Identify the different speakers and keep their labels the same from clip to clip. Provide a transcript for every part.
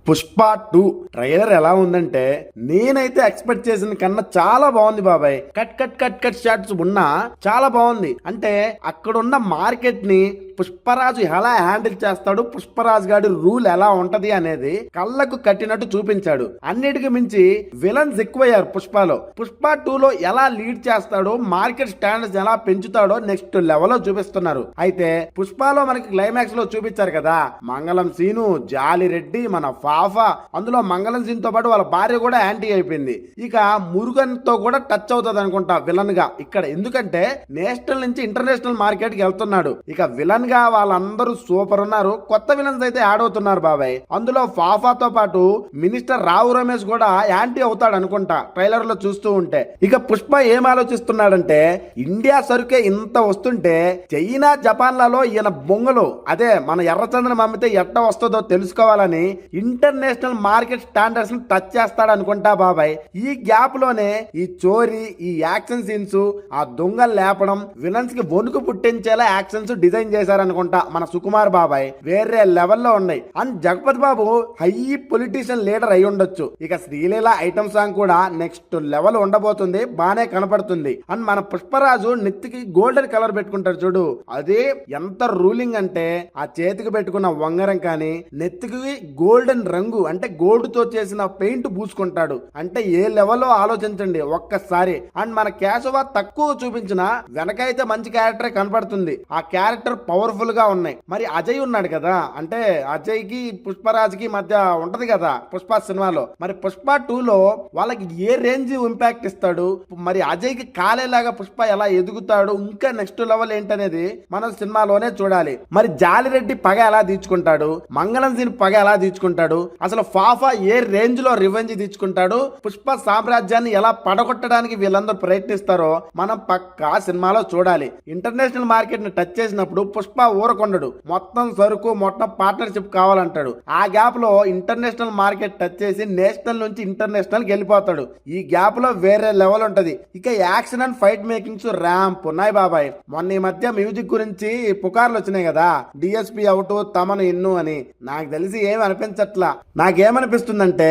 Speaker 1: Pushpa 2 trailer ఎలా ఉందంటే నేనైతే ఎక్స్పెక్ట్ చేసిన కన్నా చాలా బాగుంది బాబాయ్. Cut cut cut cut shots ఉన్నా చాలా బాగుంది. అంటే అక్కడున్న మార్కెట్ ని పుష్పరాజు ఎలా హ్యాండిల్ చేస్తాడు, పుష్పరాజు గారి రూల్ ఎలా ఉంటది అనేది కళ్ళకు కట్టినట్టు చూపించాడు. అన్నిటికి మించి విలన్స్ ఎక్కువయ్యారు పుష్పలో. పుష్ప 2 లో ఎలా లీడ్ చేస్తాడో, మార్కెట్ స్టాండర్డ్స్ ఎలా పెంచుతాడో నెక్స్ట్ లెవెల్ లో చూపిస్తున్నారు. అయితే పుష్పలో మనకి క్లైమాక్స్ లో చూపించారు కదా, మంగళం సీను, జాలి రెడ్డి, మన ఫాఫా, అందులో మంగళం సీన్ తో పాటు వాళ్ళ భార్య కూడా యాంటీ అయిపోయింది. ఇక మురుగన్ తో కూడా టచ్ అవుతుంది అనుకుంటా విలన్ గా ఇక్కడ. ఎందుకంటే నేషనల్ నుంచి ఇంటర్నేషనల్ మార్కెట్ కి వెళ్తున్నాడు. ఇక విలన్ గా వాళ్ళందరూ సూపర్ ఉన్నారు. కొత్త విలన్స్ అయితే యాడ్ అవుతున్నారు బాబాయ్. అందులో ఫాఫాతో పాటు మినిస్టర్ రావు రమేష్ కూడా యాంటీ అవుతాడు అనుకుంటా ట్రైలర్ లో చూస్తూ ఉంటే. ఇక పుష్ప ఏం ఆలోచిస్తున్నాడంటే, ఇండియా సరుకే ఇంత వస్తుంటే చైనా జపాన్లలో ఈయన బొంగలు, అదే మన ఎర్రచందనం అమ్మితే ఎట్ట వస్తుందో తెలుసుకోవాలని ఇంటర్నేషనల్ మార్కెట్ స్టాండర్డ్స్ ని టచ్ చేస్తాడు అనుకుంటా బాబాయ్. ఈ గ్యాప్ లోనే ఈ చోరీ, ఈ యాక్షన్ సీన్స్, ఆ దొంగలు లేపడం, విలన్స్ కి వణుకు పుట్టించేలా యాక్షన్స్ డిజైన్ చేశారనుకుంటా మన సుకుమార్ బాబాయ్. వేరే లెవెల్లో ఉన్నాయి. And Jagapathi Babu high politician leader అయి ఉండొచ్చు. ఇక శ్రీలీల ఐటమ్ సాంగ్ కూడా నెక్స్ట్ లెవెల్ ఉండబోతుంది, బానే కనపడుతుంది. అండ్ మన పుష్పరాజు నెత్తికి గోల్డెన్ కలర్ పెట్టుకుంటాడు చూడు, అదే ఎంత రూలింగ్ అంటే ఆ చేతికి పెట్టుకున్న వంగరం కానీ, నెత్తికి గోల్డెన్ రంగు అంటే గోల్డ్ తో చేసిన పెయింట్ పూసుకుంటాడు. అంటే ఏ లెవెల్లో ఆలోచించండి ఒక్కసారి. అండ్ మన కేశవ తక్కువ చూపించిన వెనకైతే మంచి క్యారెక్టర్ కనపడుతుంది. ఆ క్యారెక్టర్ పవర్ఫుల్ గా ఉన్నాయి. మరి అజయ్ ఉన్నాడు కదా, అంటే అజయ్ కి పుష్పరాజ్ కి మధ్య ఉంటది కదా పుష్ప సినిమాలో. మరి పుష్ప 2 లో వాళ్ళకి ఏ రేంజ్ ఇంపాక్ట్ ఇస్తాడు, మరి అజయ్ కి కాలేలాగా పుష్ప ఎలా ఎదుగుతాడు, ఇంకా నెక్స్ట్ లెవెల్ ఏంటనేది మనం సినిమాలోనే చూడాలి. మరి జాలిరెడ్డి పగ ఎలా తీర్చుకుంటాడు, మంగళం సీన్ పగ ఎలా తీర్చుకుంటాడు, అసలు ఫాఫా ఏ రేంజ్ లో రివెంజ్ తీర్చుకుంటాడు, పుష్ప సామ్రాజ్యాన్ని ఎలా పడగొట్టడానికి వీళ్ళందరూ ప్రయత్నిస్తారో మనం పక్కా సినిమాలో చూడాలి. ఇంటర్నేషనల్ మార్కెట్ ని టచ్ చేసినప్పుడు పుష్ప ఊరకొండడు, మొత్తం సరుకు మొత్తం పార్ట్నర్షిప్ కావాలంటాడు. ఆ గ్యాప్ లో ఇంటర్నేషనల్ మార్కెట్ టచ్ చేసి నేషనల్ నుంచి ఇంటర్నేషనల్ కి వెళ్ళిపోతాడు. ఈ గ్యాప్ లో వేరే లెవెల్ ఉంటది. ఇక action and fight makings ramp ఉన్నాయి బాబాయ్. మొన్న ఈ మధ్య మ్యూజిక్ గురించి పుకార్లు వచ్చినాయి కదా, డిఎస్పి అవుట్ తమను ఇన్ను అని. నాకు తెలిసి ఏమి అనిపించట్లా. నాకేమనిపిస్తుందంటే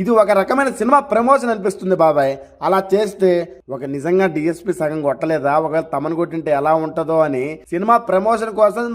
Speaker 1: ఇది ఒక రకమైన సినిమా ప్రమోషన్ అనిపిస్తుంది బాబాయ్. అలా చేస్తే ఒక నిజంగా డిఎస్పి సగం కొట్టలేదా, ఒకవేళ తమను కొట్టింటే ఎలా ఉంటుందో అని సినిమా ప్రమోషన్ కోసం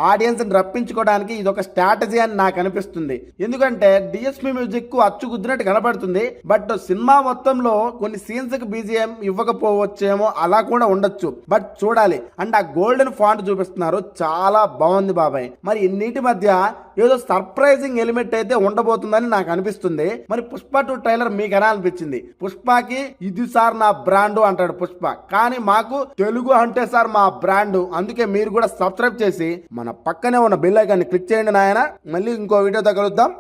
Speaker 1: ఆడియన్స్ ని రప్పించుకోవడానికి ఇది ఒక స్ట్రాటజీ అని నాకు అనిపిస్తుంది. ఎందుకంటే డిఎస్పి మ్యూజిక్ అచ్చు కుదిరినట్టు కనబడుతుంది, బట్ సినిమా మొత్తంలో కొన్ని సీన్స్ కి బీజిఎం ఇవ్వకపోవచ్చేమో, అలా కూడా ఉండొచ్చు. బట్ చూడాలి. అండ్ ఆ గోల్డెన్ ఫాంట్ చూపిస్తున్నారు, చాలా బాగుంది బాబాయ్. మరి ఇన్నిటి మధ్య ఏదో సర్ప్రైజింగ్ ఎలిమెంట్ అయితే ఉండబోతుందని నాకు అనిపిస్తుంది. మరి పుష్ప 2 ట్రైలర్ మీకు ఎలా అనిపించింది? పుష్పకి ఇది సార్ నా బ్రాండ్ అంటాడు పుష్ప, కానీ మాకు తెలుగు అంటే సార్ మా బ్రాండ్. అందుకే మీరు కూడా సబ్స్క్రైబ్ చేసి మన పక్కనే ఉన్న బెల్ ఐకాన్ని క్లిక్ చేయండి నాయన. మళ్ళీ ఇంకో వీడియోతో కలుద్దాం.